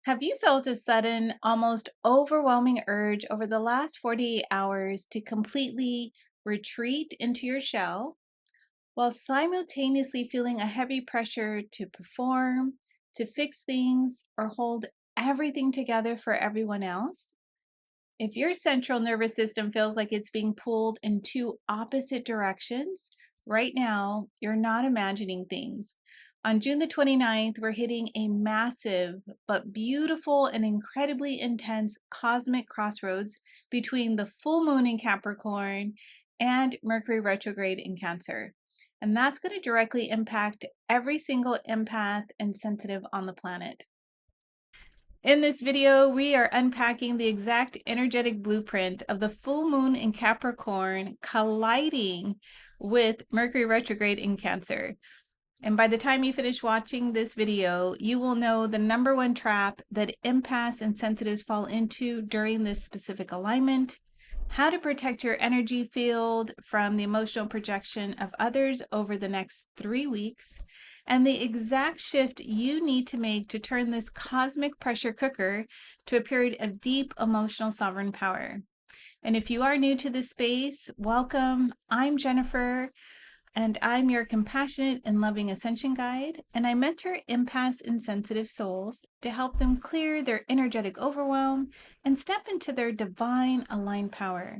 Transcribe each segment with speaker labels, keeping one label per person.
Speaker 1: Have you felt a sudden, almost overwhelming urge over the last 48 hours to completely retreat into your shell while simultaneously feeling a heavy pressure to perform, to fix things, or hold everything together for everyone else? If your central nervous system feels like it's being pulled in two opposite directions, right now, you're not imagining things. On June the 29th, we're hitting a massive but beautiful and incredibly intense cosmic crossroads between the full moon in Capricorn and Mercury retrograde in Cancer. And that's going to directly impact every single empath and sensitive on the planet. In this video, we are unpacking the exact energetic blueprint of the full moon in Capricorn colliding with Mercury retrograde in Cancer. And by the time you finish watching this video, you will know the number one trap that empaths and sensitives fall into during this specific alignment, how to protect your energy field from the emotional projection of others over the next 3 weeks, and the exact shift you need to make to turn this cosmic pressure cooker to a period of deep emotional sovereign power. And if you are new to this space, welcome. I'm Jennifer, and I'm your compassionate and loving ascension guide, and I mentor empaths and sensitive souls to help them clear their energetic overwhelm and step into their divine aligned power.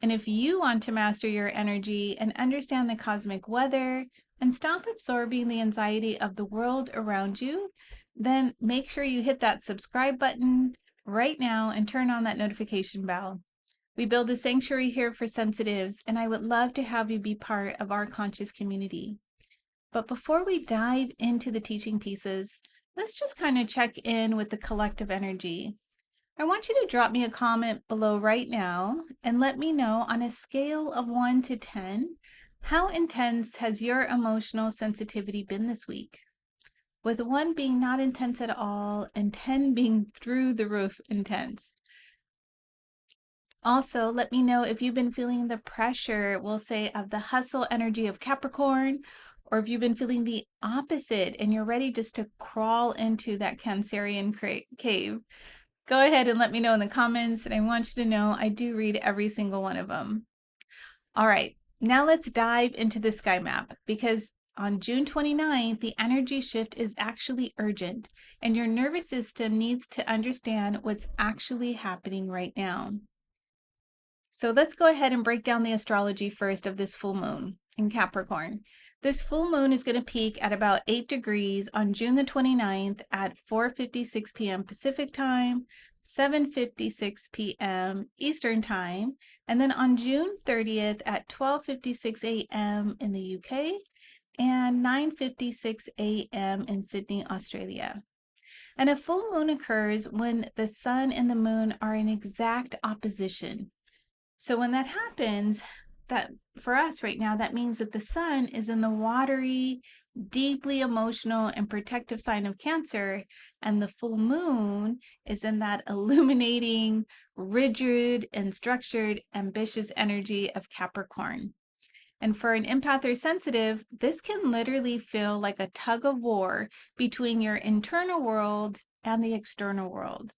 Speaker 1: And if you want to master your energy and understand the cosmic weather and stop absorbing the anxiety of the world around you, then make sure you hit that subscribe button right now and turn on that notification bell. We build a sanctuary here for sensitives, and I would love to have you be part of our conscious community. But before we dive into the teaching pieces, let's just kind of check in with the collective energy. I want you to drop me a comment below right now and let me know, on a scale of 1 to 10, how intense has your emotional sensitivity been this week? With 1 being not intense at all and 10 being through the roof intense. Also, let me know if you've been feeling the pressure, we'll say, of the hustle energy of Capricorn, or if you've been feeling the opposite and you're ready just to crawl into that Cancerian cave. Go ahead and let me know in the comments, and I want you to know I do read every single one of them. All right, now let's dive into the sky map, because on June 29th, the energy shift is actually urgent, and your nervous system needs to understand what's actually happening right now. So let's go ahead and break down the astrology first of this full moon in Capricorn. This full moon is going to peak at about 8 degrees on June the 29th at 4:56 p.m. Pacific time, 7:56 p.m. Eastern time, and then on June 30th at 12:56 a.m. in the UK and 9:56 a.m. in Sydney, Australia. And a full moon occurs when the sun and the moon are in exact opposition. So when that happens, that for us right now, that means that the sun is in the watery, deeply emotional and protective sign of Cancer, and the full moon is in that illuminating, rigid and structured, ambitious energy of Capricorn. And for an empath or sensitive, this can literally feel like a tug of war between your internal world and the external world.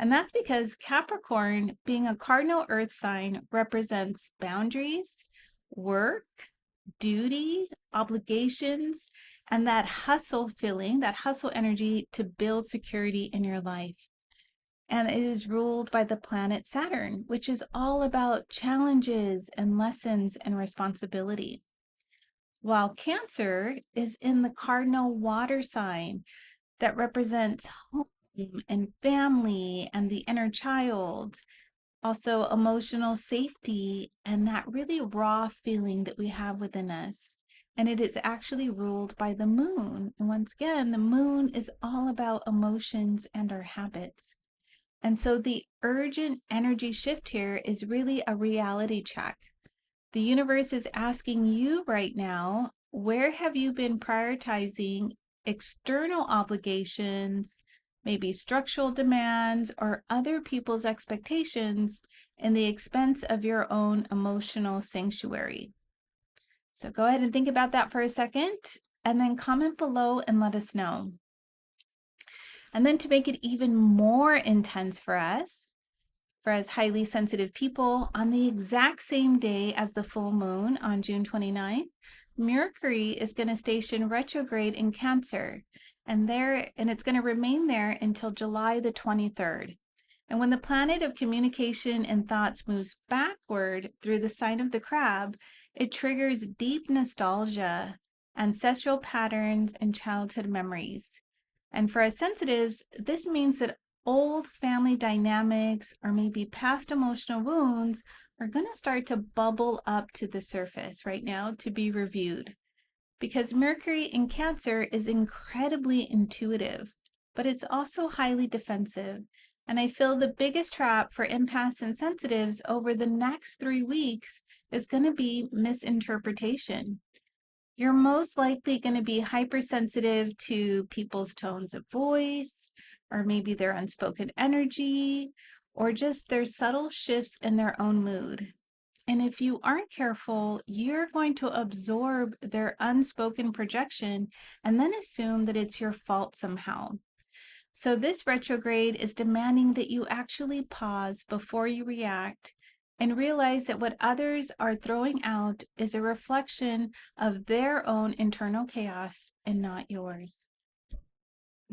Speaker 1: And that's because Capricorn, being a cardinal earth sign, represents boundaries, work, duty, obligations, and that hustle feeling, that hustle energy to build security in your life. And it is ruled by the planet Saturn, which is all about challenges and lessons and responsibility. While Cancer is in the cardinal water sign that represents home and family and the inner child, also emotional safety and that really raw feeling that we have within us. And it is actually ruled by the moon. And once again, the moon is all about emotions and our habits. And so the urgent energy shift here is really a reality check. The universe is asking you right now, where have you been prioritizing external obligations, maybe structural demands, or other people's expectations in the expense of your own emotional sanctuary? So go ahead and think about that for a second, and then comment below and let us know. And then to make it even more intense for us highly sensitive people, on the exact same day as the full moon on June 29th, Mercury is going to station retrograde in Cancer, and it's going to remain there until July the 23rd. And when the planet of communication and thoughts moves backward through the sign of the crab, it triggers deep nostalgia, ancestral patterns, and childhood memories. And for us sensitives, this means that old family dynamics or maybe past emotional wounds are going to start to bubble up to the surface right now to be reviewed. Because Mercury in Cancer is incredibly intuitive, but it's also highly defensive. And I feel the biggest trap for empaths and sensitives over the next 3 weeks is going to be misinterpretation. You're most likely going to be hypersensitive to people's tones of voice, or maybe their unspoken energy, or just their subtle shifts in their own mood. And if you aren't careful, you're going to absorb their unspoken projection and then assume that it's your fault somehow. So this retrograde is demanding that you actually pause before you react and realize that what others are throwing out is a reflection of their own internal chaos and not yours.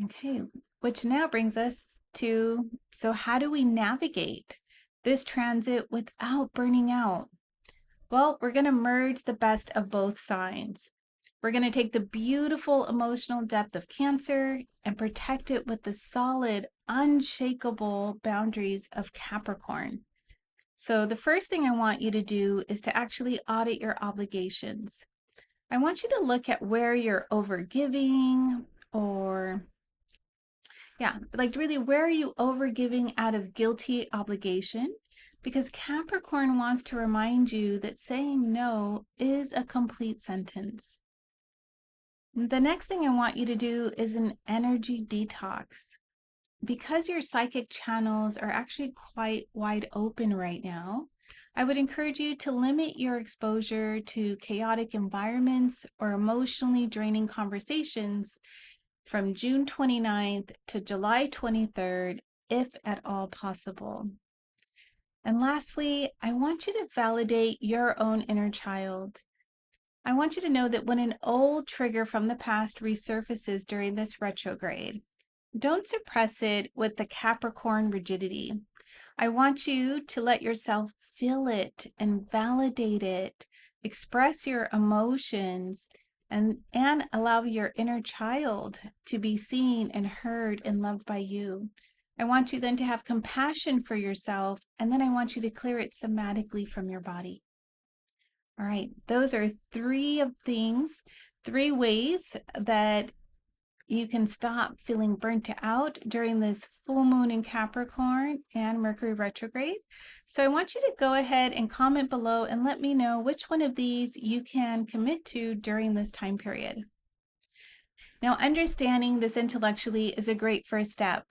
Speaker 1: Okay, which now brings us to, so how do we navigate this transit without burning out? Well, we're going to merge the best of both signs. We're going to take the beautiful emotional depth of Cancer and protect it with the solid, unshakable boundaries of Capricorn. So the first thing I want you to do is to actually audit your obligations. I want you to look at where you're overgiving, or like really, where are you overgiving out of guilty obligation? Because Capricorn wants to remind you that saying no is a complete sentence. The next thing I want you to do is an energy detox. Because your psychic channels are actually quite wide open right now, I would encourage you to limit your exposure to chaotic environments or emotionally draining conversations from June 29th to July 23rd, if at all possible. And lastly, I want you to validate your own inner child. I want you to know that when an old trigger from the past resurfaces during this retrograde, don't suppress it with the Capricorn rigidity. I want you to let yourself feel it and validate it, express your emotions, and allow your inner child to be seen and heard and loved by you. I want you then to have compassion for yourself, and then I want you to clear it somatically from your body. All right, those are three ways that you can stop feeling burnt out during this full moon in Capricorn and Mercury retrograde. So I want you to go ahead and comment below and let me know which one of these you can commit to during this time period. Now, understanding this intellectually is a great first step.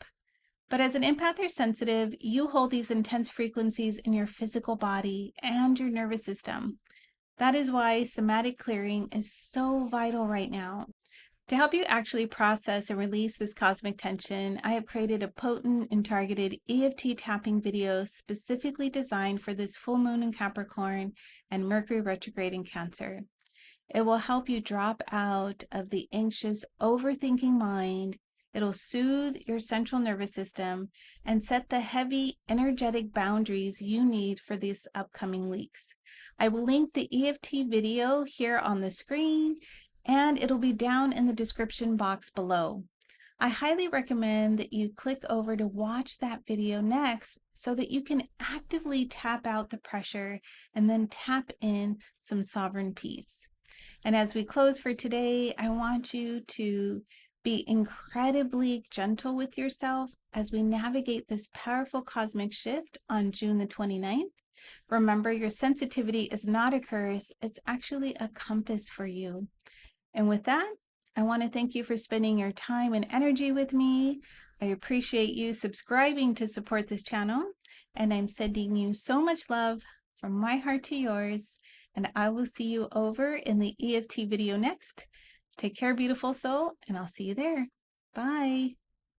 Speaker 1: But as an empath or sensitive, you hold these intense frequencies in your physical body and your nervous system. That is why somatic clearing is so vital right now. To help you actually process and release this cosmic tension, I have created a potent and targeted EFT tapping video specifically designed for this full moon in Capricorn and Mercury retrograde in Cancer. It will help you drop out of the anxious, overthinking mind. It'll soothe your central nervous system and set the heavy, energetic boundaries you need for these upcoming weeks. I will link the EFT video here on the screen, and it'll be down in the description box below. I highly recommend that you click over to watch that video next so that you can actively tap out the pressure and then tap in some sovereign peace. And as we close for today, I want you to be incredibly gentle with yourself as we navigate this powerful cosmic shift on June the 29th. Remember, your sensitivity is not a curse, it's actually a compass for you. And with that, I want to thank you for spending your time and energy with me. I appreciate you subscribing to support this channel, and I'm sending you so much love from my heart to yours. And I will see you over in the EFT video next. Take care, beautiful soul, and I'll see you there. Bye.